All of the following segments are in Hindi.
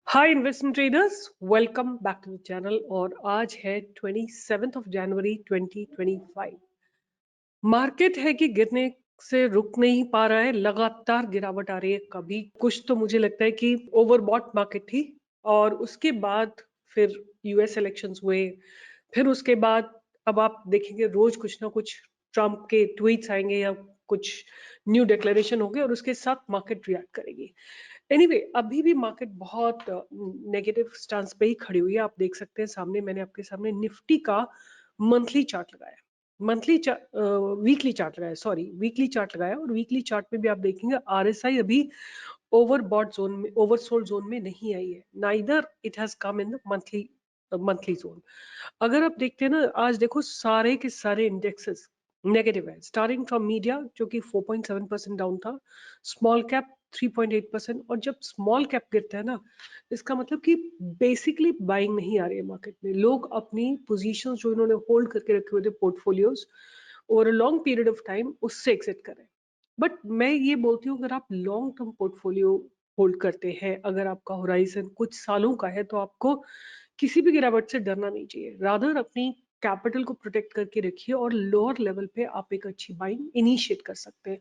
Hi investment traders, welcome back to the channel. और आज है 27 ऑफ जनवरी 2025। मार्केट है कि गिरने से रुक नहीं पा रहा है, लगातार गिरावट आ रही है। कभी कुछ तो मुझे लगता है कि ओवरबॉट मार्केट थी, और उसके बाद फिर यूएस इलेक्शंस हुए। फिर उसके बाद अब आप देखेंगे रोज कुछ ना कुछ ट्रम्प के ट्वीट्स आएंगे या कुछ न्यू डिक्लेरेशन होंगे, और उसके साथ मार्केट रिएक्ट करेगी। एनीवे अभी भी मार्केट बहुत नेगेटिव स्टांस पे ही खड़ी हुई है। आप देख सकते हैं सामने, मैंने आपके सामने निफ्टी का मंथली चार्ट लगाया, वीकली चार्ट लगाया, सॉरी वीकली चार्ट लगाया। और वीकली चार्ट में भी आप देखेंगे आरएसआई अभी ओवरबॉट जोन में, ओवरसोल्ड जोन में नहीं आई है। Neither it has come in the monthly zone. अगर आप देखते हैं ना, आज देखो सारे के सारे इंडेक्सेस नेगेटिव है, स्टार्टिंग फ्रॉम मीडिया जो कि 4.7% डाउन था, स्मॉल कैप 3.8%। और जब स्मॉल कैप गिरता है ना, इसका मतलब कि बेसिकली बाइंग नहीं आ रही है मार्केट में। लोग अपनी पोजीशन जो इन्होंने होल्ड करके रखे हुए थे portfolios over a long period of time, उससे एग्जिट करें। बट मैं ये बोलती हूँ, अगर आप लॉन्ग टर्म पोर्टफोलियो होल्ड करते हैं, अगर आपका होराइजन कुछ सालों का है, तो आपको किसी भी गिरावट से डरना नहीं चाहिए। रादर अपनी कैपिटल को प्रोटेक्ट करके रखिए, और लोअर लेवल पे आप एक अच्छी बाइंग इनिशिएट कर सकते हैं।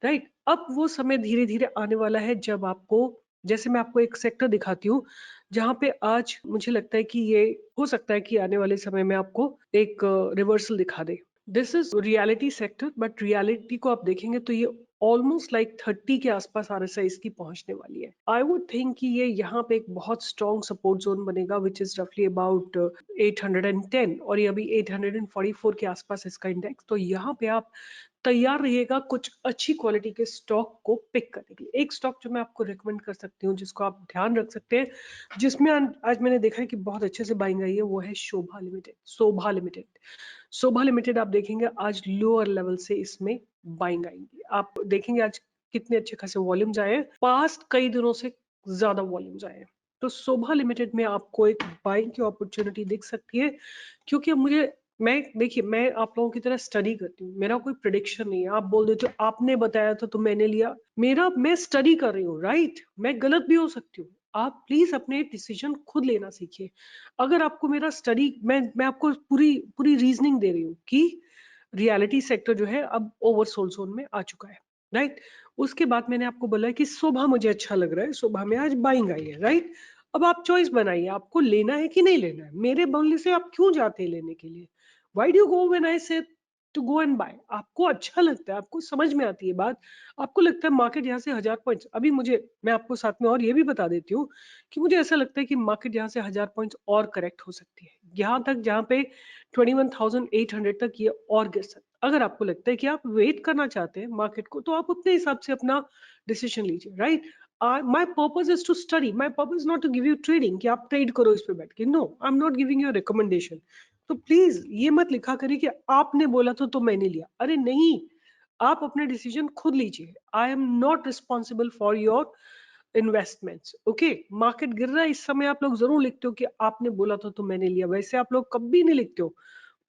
राइट, अब वो समय धीरे धीरे आने वाला है जब आपको, जैसे मैं आपको एक सेक्टर दिखाती हूँ जहां पे आज मुझे लगता है कि ये हो सकता है कि आने वाले समय में आपको एक रिवर्सल दिखा दे। This is reality sector, but reality को आप देखेंगे तो ये ऑलमोस्ट लाइक 30 के आसपास आरएसआई इसकी पहुंचने वाली है। आई वुड थिंक कि ये यहाँ पे एक बहुत स्ट्रॉन्ग सपोर्ट जोन बनेगा, विच इज रफली अबाउट 810, और ये अभी 844 के आसपास इसका इंडेक्स। तो यहाँ पे आप तैयार रहिएगा कुछ अच्छी क्वालिटी के स्टॉक को पिक करने के लिए। एक स्टॉक जो मैं आपको रिकमेंड कर सकती हूँ, जिसको आप ध्यान रख सकते हैं, जिसमें आज मैंने देखा है कि बहुत अच्छे से बाइंग आई है, वो है शोभा लिमिटेड। आप देखेंगे आज लोअर लेवल से इसमें बाइंग आएंगी। आप देखेंगे आज कितने अच्छे खासे वॉल्यूम्स आए हैं, पास्ट कई दिनों से ज्यादा वॉल्यूम्स आए हैं। तो शोभा लिमिटेड में आपको एक बाइंग की अपॉर्चुनिटी दिख सकती है, क्योंकि अब मुझे, मैं देखिए, मैं आप लोगों की तरह स्टडी करती हूँ, मेरा कोई प्रिडिक्शन नहीं है। आप बोल देते हो आपने बताया था तो मैंने लिया, मैं स्टडी कर रही हूँ। राइट, मैं गलत भी हो सकती हूँ। आप प्लीज अपने डिसीजन खुद लेना सीखिए। अगर आपको मेरा स्टडी, मैं आपको पूरी पूरी रीजनिंग दे रही हूँ कि रियलिटी सेक्टर जो है अब ओवरसोल्ड जोन में आ चुका है। राइट, उसके बाद मैंने आपको बोला है कि सुबह मुझे अच्छा लग रहा है, सुबह में आज बाइंग आई है। राइट, अब आप चॉइस बनाइए, आपको लेना है कि नहीं लेना है। मेरे बोलने से आप क्यों जाते हैं लेने के लिए? Why do go when I से टू गो एंड बाय? आपको अच्छा लगता है, आपको समझ में आती है बात, आपको लगता है मार्केट यहाँ से 1000 पॉइंट्स, अभी मुझे, मैं आपको साथ में और ये भी बता देती हूँ कि मुझे ऐसा लगता है कि मार्केट यहाँ से 1000 पॉइंट्स और करेक्ट हो सकती है, यहाँ तक जहाँ पे 21,800 तक ये और गिर सकता है। अगर आपको लगता है कि आप वेट करना चाहते हैं मार्केट को, तो आप अपने हिसाब से अपना डिसीजन लीजिए। Right, my purpose is to study, my purpose not to give you trading कि आप ट्रेड करो इस पे बैठ के। No, I am not giving you recommendation. तो प्लीज ये मत लिखा करिए कि आपने बोला तो मैंने लिया। अरे नहीं, आप अपने डिसीजन खुद लीजिए। आई am not responsible for your investments. Okay, market गिर रहा है इस समय, आप लोग जरूर लिखते हो कि आपने बोला था तो मैंने लिया, वैसे आप लोग कभी नहीं लिखते हो।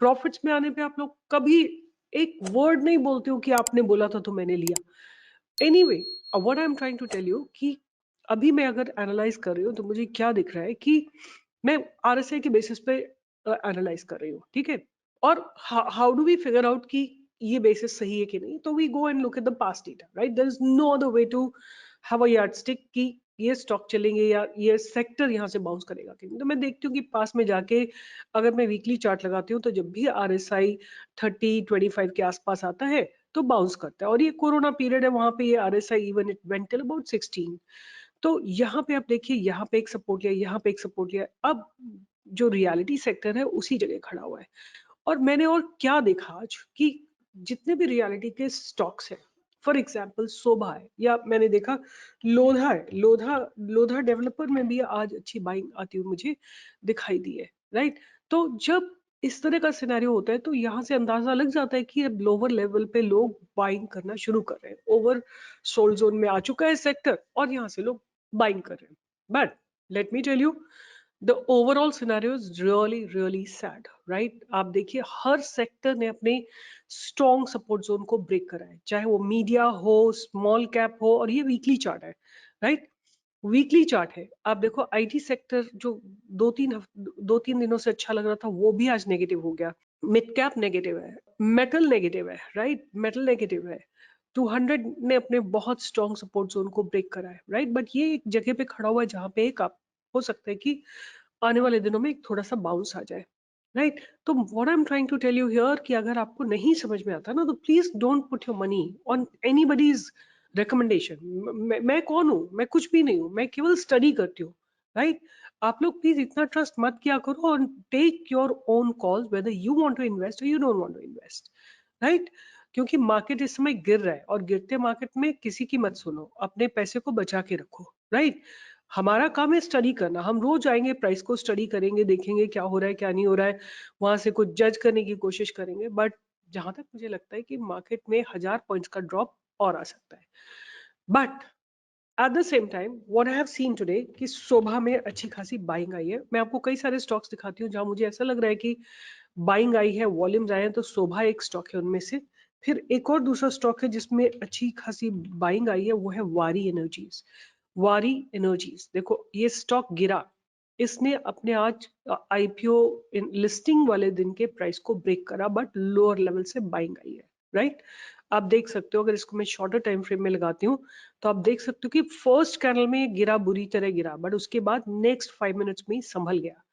प्रॉफिट्स में आने पे आप लोग कभी एक वर्ड नहीं बोलते हो कि आपने बोला था तो मैंने लिया। Anyway, what I am trying to tell you कि अभी मैं अगर एनालाइज कर रही हूँ तो मुझे क्या दिख रहा है कि मैं आरएसआई के बेसिस पे एनालाइज कर रही हूँ। ठीक है, और how do we figure out कि ये बेसिस सही है कि नहीं? तो we go and look at the past data. Right, there is no other way to have a yardstick कि ये स्टॉक चलेंगे या ये सेक्टर यहाँ से बाउंस करेगा कि नहीं। तो मैं देखती हूँ कि पास में जाके अगर मैं वीकली चार्ट लगाती हूँ, तो जब भी आरएसआई 30-25 के आसपास आता है तो बाउंस करता है। और ये कोरोना पीरियड है, वहां पे ये RSI even it went till about 16। तो यहाँ पे आप देखिए, यहाँ पे एक सपोर्ट लिया, यहाँ पे एक सपोर्ट लिया। अब जो रियलिटी सेक्टर है उसी जगह खड़ा हुआ है। और मैंने और क्या देखा आज कि जितने भी रियलिटी के स्टॉक्स हैं, फॉर एग्जाम्पल शोभा है, या मैंने देखा लोधा है, लोधा डेवलपर में भी आज अच्छी बाइंग आती हुई मुझे दिखाई दी है। राइट, तो जब इस तरह का सिनेरियो होता है तो यहाँ से अंदाजा लग जाता है कि अब लोअर लेवल पे लोग बाइंग करना शुरू कर रहे हैं। ओवर सोल्ड जोन में आ चुका है सेक्टर, और यहाँ से लोग बाइंग कर रहे हैं। But let me tell you, the overall scenario is really really sad. Right, आप देखिए हर सेक्टर ने अपने स्ट्रॉन्ग सपोर्ट जोन को ब्रेक करा है, चाहे वो मीडिया हो, स्मॉल कैप हो, और ये वीकली चार्ट है। राइट, वीकली चार्ट है, आप देखो आईटी सेक्टर जो 2-3 दिनों से अच्छा लग रहा था वो भी आज नेगेटिव हो गया। मिड कैप नेगेटिव है, मेटल नेगेटिव है, राइट, मेटल नेगेटिव है। 200 ने अपने बहुत स्ट्रॉन्ग सपोर्ट जोन को ब्रेक करा है, राइट, बट ये एक जगह पे खड़ा हुआ है जहां पे एक आप हो सकता है कि आने वाले दिनों में एक थोड़ा सा बाउंस आ जाए, राइट। तो what I am trying to tell you here कि अगर आपको नहीं समझ में आता ना तो please don't put your money on anybody's recommendation. मैं कौन हूँ? मैं कुछ भी नहीं हूँ, मैं केवल स्टडी करती हूँ, राइट। आप लोग प्लीज इतना ट्रस्ट मत किया करो और take your own call whether you want to invest और you don't want to invest, right. क्योंकि मार्केट इस समय गिर रहा है और गिरते मार्केट में किसी की मत सुनो, अपने पैसे को बचा के रखो, राइट। हमारा काम है स्टडी करना, हम रोज आएंगे प्राइस को स्टडी करेंगे, देखेंगे क्या हो रहा है क्या नहीं हो रहा है, वहां से कुछ जज करने की कोशिश करेंगे, बट जहां तक मुझे लगता है कि मार्केट में 1000 पॉइंट्स का ड्रॉप और आ सकता है। But at the same time what I have seen today कि सुबह में अच्छी खासी बाइंग आई है। मैं आपको कई सारे स्टॉक्स दिखाती हूँ जहां मुझे ऐसा लग रहा है कि बाइंग आई है, वॉल्यूम्स आए हैं, तो शोभा एक स्टॉक है उनमें से। फिर एक और दूसरा स्टॉक है जिसमें अच्छी खासी बाइंग आई है, वो है वारी एनर्जीज। वारी एनर्जीज देखो, ये स्टॉक गिरा, इसने अपने आज आईपीओ लिस्टिंग वाले दिन के प्राइस को ब्रेक करा, बट लोअर लेवल से बाइंग आई है, राइट। आप देख सकते हो, अगर इसको मैं शॉर्टर टाइम फ्रेम में लगाती हूँ तो आप देख सकते हो कि फर्स्ट कैंडल में ये गिरा, बुरी तरह गिरा, बट उसके बाद नेक्स्ट 5 मिनट्स में ही संभल गया।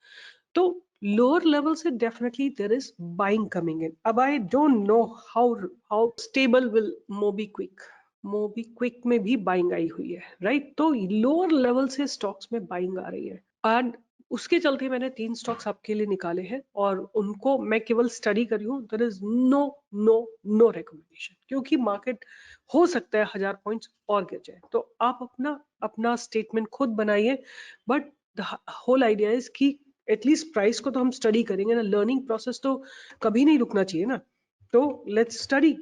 तो लोअर लेवल से definitely there is buying coming in. अब I don't know how how stable will MobiKwik, MobiKwik में भी बाइंग आई हुई है, राइट। तो लोअर लेवल से स्टॉक्स में बाइंग आ रही है एंड उसके चलते मैंने 3 स्टॉक्स आपके लिए निकाले हैं और उनको मैं केवल स्टडी करी हूँ। There is no no no recommendation, क्योंकि मार्केट हो सकता है 1000 पॉइंट्स और गिर जाए। तो आप अपना अपना स्टेटमेंट खुद बनाइए, but the whole idea is कि एटलीस्ट प्राइस को तो हम स्टडी करेंगे ना, लर्निंग प्रोसेस तो कभी नहीं रुकना चाहिए ना। तो लेट्स स्टडी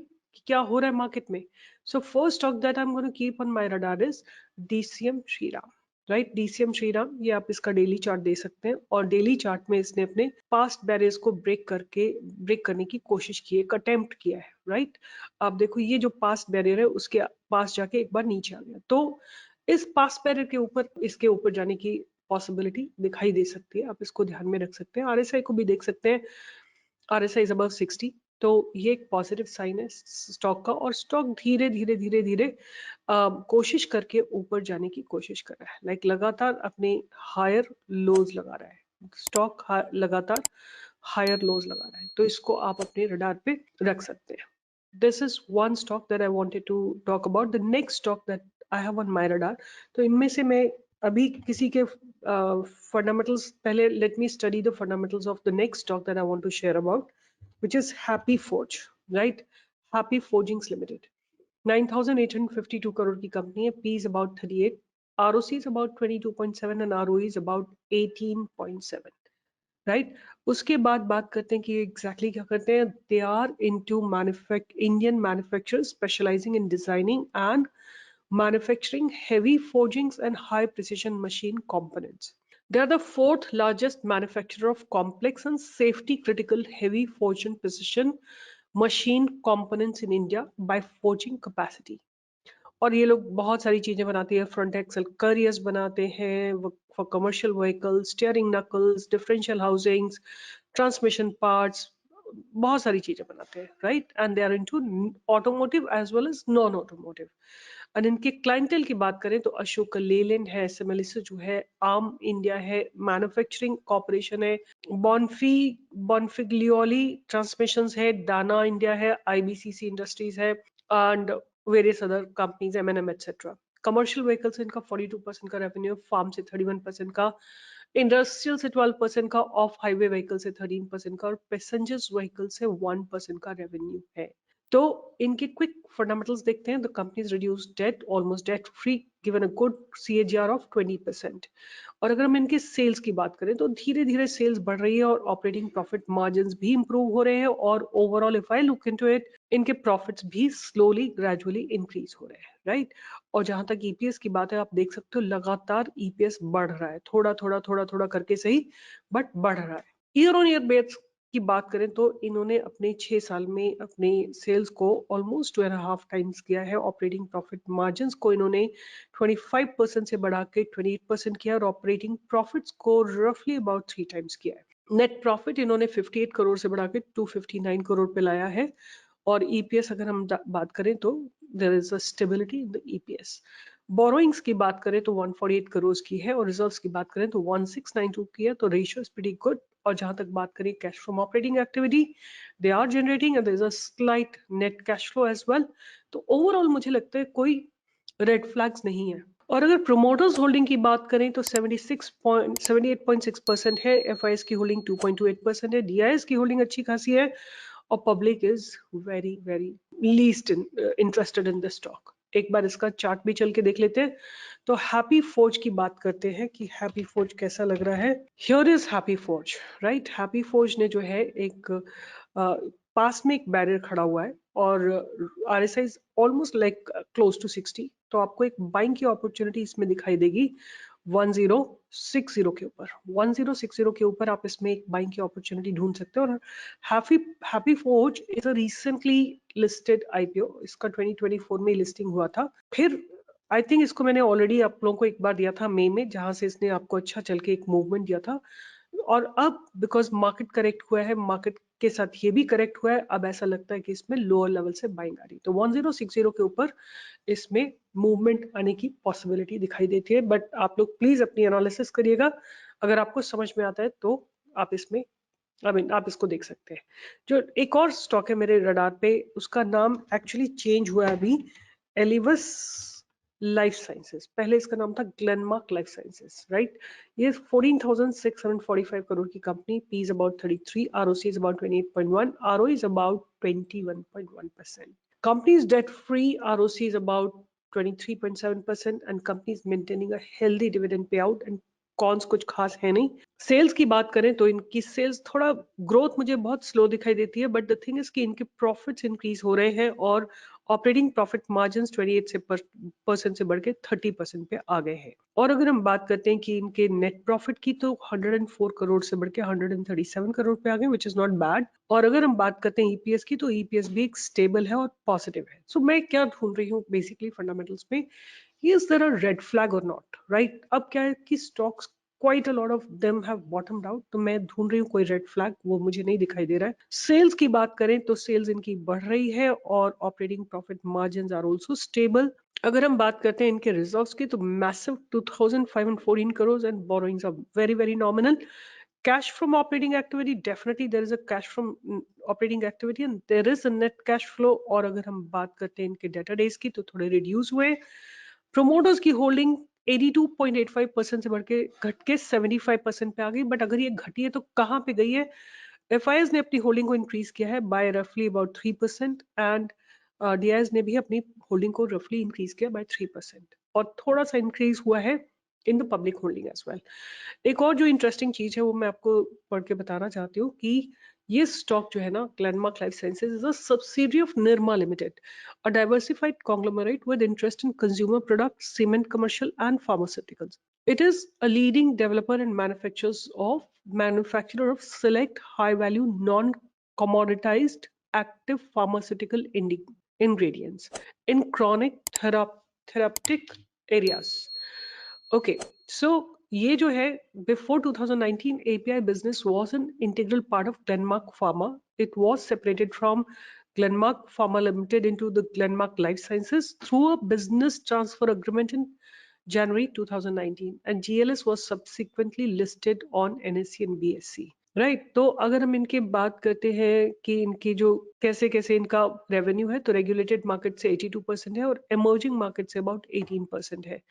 क्या हो रहा है मार्केट में। So first stock that I am going to keep on my radar is DCM Shriram, right. DCM Shriram, ये आप इसका डेली चार्ट दे सकते हैं और डेली चार्ट में इसने अपने पास्ट बैरियर्स को ब्रेक करने की कोशिश की है, एक अटेम्प्ट किया है, राइट। आप देखो ये जो पास्ट बैरियर है उसके पास जाके एक बार नीचे आ गया, तो इस पास्ट बैरियर के ऊपर इसके ऊपर जाने की पॉसिबिलिटी दिखाई दे सकती है, आप इसको ध्यान में रख सकते हैं। आरएसआई को भी देख सकते हैं, आरएसआई इज अबव 60, तो ये एक पॉजिटिव साइन है स्टॉक का, और स्टॉक धीरे धीरे धीरे धीरे कोशिश करके ऊपर जाने की कोशिश कर रहा है, लाइक लगातार अपने हायर लोज लगा रहा है स्टॉक, लगातार हायर लोज लगा रहा है, तो इसको आप अपने रडार पे रख सकते हैं। This is one stock that I wanted to talk about. The next stock that I have on my radar, तो इनमें से मैं अभी किसी के फंडामेंटल्स, पहले let me study the fundamentals of the next stock that I want to share about, which is Happy Forge, right? Happy Forgings Limited. 9,852 crore की कंपनी है, P is about 38, ROC is about 22.7 and ROE is about 18.7, right? उसके बाद बात करते हैं कि exactly क्या करते हैं। They are into Indian manufacturers specializing in designing and manufacturing heavy forgings and high precision machine components. They are the fourth largest manufacturer of complex and safety critical heavy forged and precision machine components in India by forging capacity. और ये लोग बहुत सारी चीजें बनाती है, फ्रंट एक्सल करियर्स बनाते हैं for commercial vehicles, steering knuckles, differential housings, transmission parts, बहुत सारी चीजें बनाते हैं, right. And they are into automotive as well as non automotive. और इनके क्लाइंटेल की बात करें तो अशोक लेलैंड है, सिमिलिस जो है, आर्म इंडिया है, मैन्युफैक्चरिंग कॉर्पोरेशन है, बॉन्फिग्लियोली ट्रांसमिशंस है, डाना इंडिया है, आईबीसीसी इंडस्ट्रीज है, and various other companies, M&M etcetera. Commercial vehicle से इनका 42% का रेवेन्यू, फार्म से 31% का, इंडस्ट्रियल से 12% का, ऑफ हाईवे व्हीकल से 13% का, और पैसेंजर्स व्हीकल से 1% का रेवेन्यू है। तो इनके क्विक फंडामेंटल्स देखते हैं। The companies reduce debt, almost debt free, given a good CAGR of 20%। और अगर हम इनके सेल्स की बात करें तो धीरे धीरे सेल्स बढ़ रही है और ऑपरेटिंग प्रॉफिट मार्जिन्स भी इंप्रूव हो रहे हैं, और overall if I look into it, इनके प्रॉफिट्स भी स्लोली ग्रेजुअली इंक्रीज हो रहे हैं, राइट। और जहां तक ईपीएस की बात है, आप देख सकते हो लगातार ईपीएस बढ़ रहा है, थोड़ा थोड़ा थोड़ा थोड़ा करके सही, बट बढ़ रहा है। ईयर ऑन ईयर बेस की बात करें तो इन्होंने अपने 6 साल में अपने सेल्स को ऑलमोस्ट 2.5 टाइम्स किया है। ऑपरेटिंग प्रॉफिट मार्जिन्स को इन्होंने 25% से बढ़ा के 28% किया और ऑपरेटिंग प्रॉफिट्स को रफली अबाउट 3 टाइम्स किया है। नेट प्रॉफिट इन्होंने 58 करोड़ से बढ़ा के 259 करोड़ पे लाया है और ईपीएस अगर हम बात करें तो there is a stability in the EPS. Borrowings की बात करें तो 148 करोड़ की है और रिजर्व्स की बात करें तो 1692 की है, तो रेशियो इज प्रीटी गुड। और जहां तक बात करें cash from operating activity, they are generating and there is a slight net cash flow as well. तो ओवरऑल मुझे लगता है कोई रेड फ्लैग्स नहीं है। और अगर प्रोमोटर्स होल्डिंग की बात करें तो 78.6% है, एफआईएस की होल्डिंग 2.28% है, डीआईएस की होल्डिंग अच्छी खासी है और public is very very least interested in the stock. एक बार इसका चार्ट भी चल के देख लेते हैं। तो हैप्पी फोर्ज की बात करते हैं कि हैप्पी फोर्ज कैसा लग रहा है। Here is happy forge, right. Happy forge ने जो है एक पास में एक बैरियर खड़ा हुआ है और RSI is almost like close to 60, तो आपको एक बाइंग की अपॉर्चुनिटी इसमें दिखाई देगी 1060 के ऊपर। 1060 के ऊपर आप इसमें एक बाइंग की अपॉर्चुनिटी ढूंढ सकते हो। और happy happy forge is a recently listed IPO, इसका 2024 में लिस्टिंग हुआ था। फिर आई थिंक इसको मैंने ऑलरेडी आप लोगों को एक बार दिया था मई में, जहां से इसने आपको अच्छा चल के एक मूवमेंट दिया था। और अब बिकॉज मार्केट करेक्ट हुआ है, मार्केट के साथ ये भी करेक्ट हुआ है, अब ऐसा लगता है कि इसमें लोअर लेवल से बाइंग आ रही है। तो 1060 के ऊपर इसमें मूवमेंट आने की पॉसिबिलिटी दिखाई देती है। बट आप लोग प्लीज अपनी एनालिसिस करिएगा, अगर आपको समझ में आता है तो आप इसमें आप इसको देख सकते हैं। जो एक और स्टॉक है मेरे रडार पे, उसका नाम एक्चुअली चेंज हुआ है अभी, एलिवस लाइफ साइंसेस। पहले इसका नाम था ग्लेनमार्क लाइफ साइंसेस, राइट। ये 14,645 करोड़ की company, P is about 33, ROC is about 28.1, RO is about 21.1%। Company is debt free, ROC is about 23.7% and company is maintaining a healthy dividend payout and cons कुछ खास है नहीं। सेल्स की बात करें तो इनकी सेल्स थोड़ा ग्रोथ मुझे बहुत स्लो दिखाई देती है, बट द थिंग इज कि इनके प्रॉफिट्स इंक्रीज हो रहे हैं और ऑपरेटिंग प्रॉफिट मार्जिन 28% से बढ़ के 30% पे आ गए हैं। और अगर हम बात करते हैं कि इनके नेट प्रॉफिट की, तो 104 करोड़ से बढ़ के 137 करोड़ पे आ गए, विच इज नॉट बैड। और अगर हम बात करते हैं ईपीएस की, तो ईपीएस भी एक स्टेबल है और पॉजिटिव है। सो मैं क्या ढूंढ रही हूँ बेसिकली फंडामेंटल्स में, is there a red flag or not, right? अब क्या है कि stocks quite a lot of them have bottomed out, तो मैं ढूंढ रही हूँ कोई रेड फ्लैग, वो मुझे नहीं दिखाई दे रहा है। सेल्स की बात करें तो सेल्स इनकी बढ़ रही है और operating profit margins are also stable. अगर हम बात करते हैं इनके रिजर्व्स की, तो massive 2514 crore and borrowings are very very nominal. Cash from operating activity, definitely there is a cash from operating activity and there is a net cash flow। और अगर हम बात करते हैं इनके डेटा डेज की, तो थोड़े रिड्यूस हुए। प्रोमोटर्स की होल्डिंग 82.85% से बढ़ के घट के 75% पे आ गई। बट अगर ये घटी है तो कहाँ पे गई है? एफआईएस ने अपनी होल्डिंग को इंक्रीज किया है बाय रफली अबाउट 3% एंड डीआईएस ने भी अपनी होल्डिंग को रफली इंक्रीज किया बाय 3% और थोड़ा सा इंक्रीज हुआ है in the public holding as well. एक और जो इंटरेस्टिंग चीज है वो मैं आपको पढ़ के बताना चाहती हूँ कि ये स्टॉक जो है ना, Glenmark life sciences is a subsidiary of Nirma limited, a diversified conglomerate with interest in consumer products, cement, commercial, and pharmaceuticals. It is a leading developer and manufacturer of select high-value, non-commoditized active pharmaceutical ingredients in chronic therapeutic areas. Okay, so ये जो है, before 2019 API business was an integral part of Glenmark Pharma. It was separated from Glenmark Pharma Limited into the Glenmark Life Sciences through a business transfer agreement in January 2019 and GLS was subsequently listed on NSE and BSE. Right तो अगर हम इनकी बात करते हैं कि इनकी जो कैसे कैसे इनका रेवेन्यू है, तो रेगुलेटेड मार्केट से 82% है और इमर्जिंग मार्केट से अबाउट 18% है।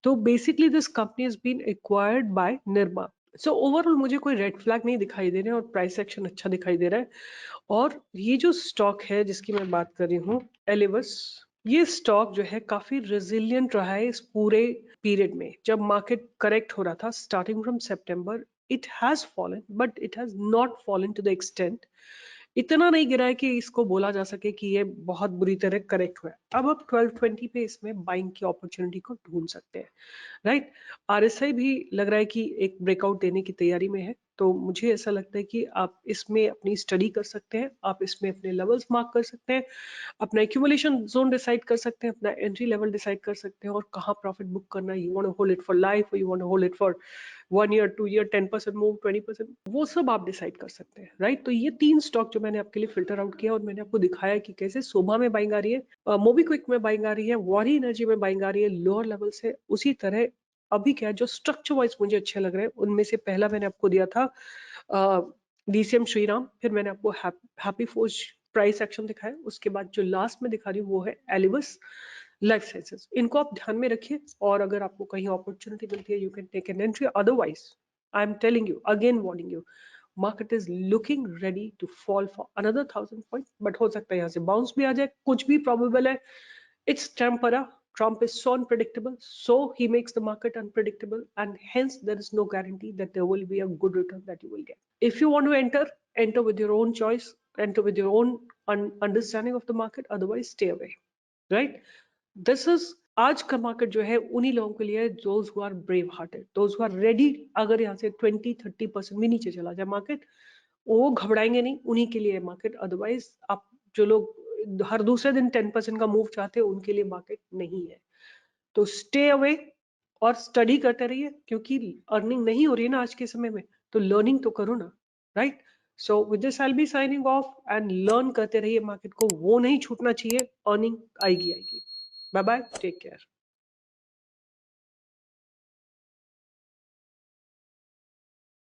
तो basically this company has been acquired by Nirma. So overall मुझे कोई रेड फ्लैग नहीं दिखाई दे रहे हैं और प्राइस एक्शन अच्छा दिखाई दे रहा है। और ये जो स्टॉक है जिसकी मैं बात कर रही हूँ, एलिवस, ये स्टॉक जो है काफी रेजिलियंट रहा है इस पूरे पीरियड में। जब मार्केट करेक्ट हो रहा था स्टार्टिंग फ्रॉम सितंबर, it has fallen but it has not fallen to the extent, इतना नहीं गिरा है कि इसको बोला जा सके कि ये बहुत बुरी तरह करेक्ट हुआ है। अब आप 1220 पे इसमें बाइंग की अपॉर्चुनिटी को ढूंढ सकते हैं, राइट। आरएसआई भी लग रहा है कि एक ब्रेकआउट देने की तैयारी में है, तो मुझे ऐसा लगता है कि आप इसमें अपनी स्टडी कर सकते हैं, आप इसमें अपने लेवल्स मार्क कर सकते हैं, अपना एक्यूमुलेशन जोन डिसाइड कर सकते हैं, अपना एंट्री लेवल डिसाइड कर सकते हैं और कहाँ प्रॉफिट बुक करना है। You want to hold it for life, you want to hold it for 1 year, 2 year, 10% move, 20%, वो सब आप डिसाइड कर सकते हैं, राइट। तो ये 3 स्टॉक जो मैंने आपके लिए फिल्टर आउट किया और मैंने आपको दिखाया कि कैसे सोभा में बाइंग आ रही है, मोबीक्विक में बाइंग आ रही है, वॉरी एनर्जी में बाइंग आ रही है लोअर लेवल से। उसी तरह अभी क्या है, जो स्ट्रक्चर वाइज मुझे अच्छे लग रहे हैं उनमें से पहला मैंने आपको दिया था डीसीएम श्रीराम, फिर मैंने आपको हैप्पी फोर्ज प्राइस एक्शन दिखाया, उसके बाद जो लास्ट में दिखा रही हूँ वो है एलिबस लाइफ साइंसेस। इनको आप ध्यान में रखिए और अगर आपको कहीं अपॉर्चुनिटी मिलती है you can take an entry, otherwise I am telling you again, warning you, market is looking ready to fall for another 1000 point, but हो सकता है यहाँ से बाउंस भी आ जाए, कुछ भी प्रोबेबल है। It's tempera, Trump is so unpredictable, so he makes the market unpredictable, and hence there is no guarantee that there will be a good return that you will get. If you want to enter, enter with your own choice, enter with your own understanding of the market, otherwise stay away, right? This is आज का मार्केट जो है उन्हीं लोगों के लिए, those who are brave hearted, those who are ready। अगर यहाँ से 20-30% भी नीचे चला जाए मार्केट, वो घबराएंगे नहीं, उन्हीं के लिए मार्केट। अदरवाइज आप जो लोग हर दूसरे दिन 10% का मूव चाहते हैं उनके लिए मार्केट नहीं है। तो स्टे अवे और स्टडी करते रहिए, क्योंकि अर्निंग नहीं हो रही है ना आज के समय में, तो लर्निंग तो करो ना, right. So with this I will be signing off, and learn करते रहिए मार्केट को, वो नहीं छूटना चाहिए, अर्निंग आएगी आएगी। Bye bye, take care.